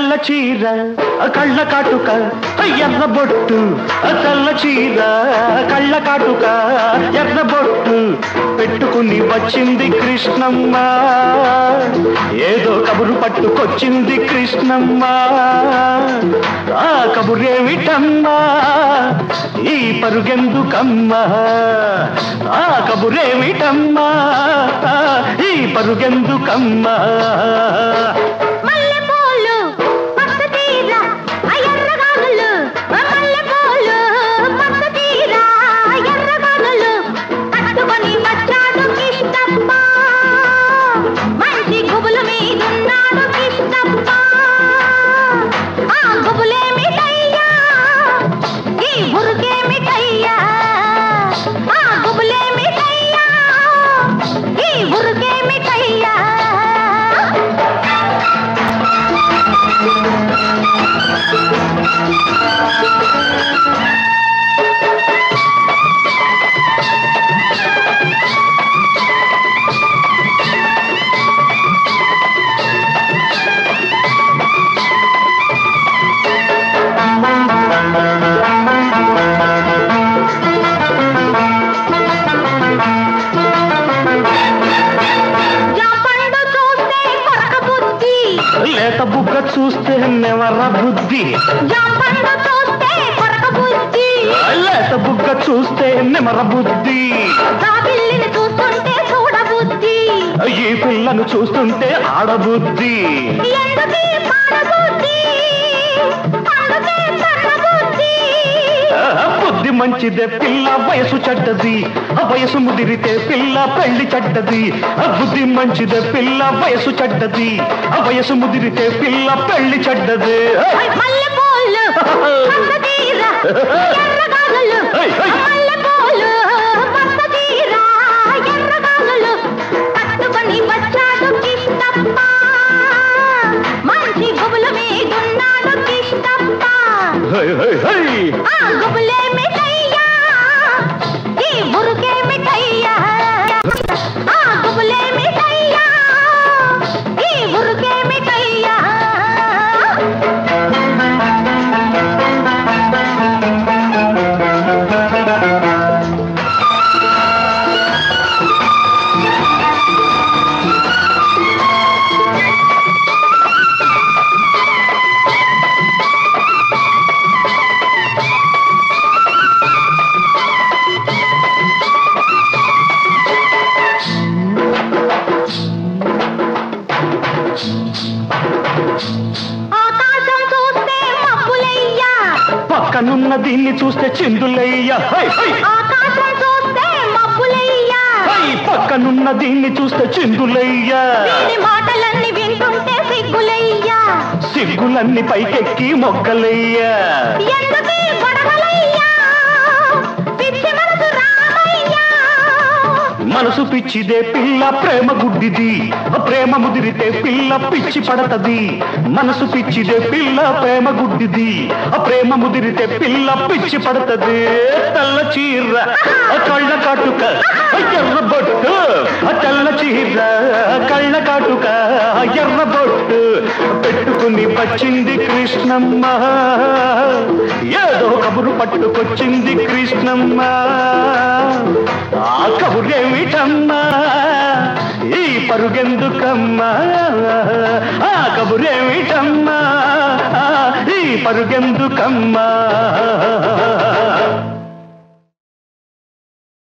తెల్ల చీర కళ్ళ కాటుక ఎర్ర బొట్టు తెల్ల చీర కళ్ళ కాటుక ఎర్ర బొట్టు పెట్టుకుని వచ్చింది కృష్ణమ్మ ఏదో కబురు పట్టుకొచ్చింది కృష్ణమ్మ ఆ కబురేమిటమ్మా ఈ పరుగెందుకమ్మా ఆ కబురేమిటమ్మా ఈ పరుగెందుకమ్మా లేత బుగ్గ చూస్తే నెవర బుద్ధి లేత బుగ్గ చూస్తే నెమర బుద్ధి ఈ పిల్లను చూస్తుంటే ఆడబుద్ధి బుద్ధి మంచిదే పిల్ల వయసు చెడ్డది వయసు ముదిరితే పిల్ల పెళ్లి చెడ్డది బుద్ధి మంచిదే పిల్ల వయసు చెడ్డది వయసు ముదిరితే పిల్ల పెళ్లి చెడ్డది పక్కనున్న దీన్ని చూస్తే చిందులయ్యా పక్కనున్న దీన్ని చూస్తే చిందులయ్యా మాటలన్నీ వింటుంటే సిగ్గులయ్యా సిగ్గులన్నీ పైకెక్కి మొగ్గలయ్యా మనసు పిచ్చిదే పిల్ల ప్రేమ గుడ్డిది ప్రేమ ముదిరితే పిల్ల పిచ్చి పడతది మనసు పిచ్చిదే పిల్ల ప్రేమ గుడ్డిది ప్రేమ ముదిరితే పిల్ల పిచ్చి పడతది తెల్ల చీర కళ్ళ కాటుక ఎర్ర బొట్టు తెల్ల చీర కళ్ళ కాటుక ఎర్ర బొట్టు పెట్టుకుని వచ్చింది కృష్ణమ్మ ఏదో కబురు పట్టుకొచ్చింది కృష్ణమ్మ ఆ కబురేమిటమ్మా ఈ పరుగెందుకమ్మా ఆ కబురేమిటమ్మా ఈ పరుగెందుకమ్మా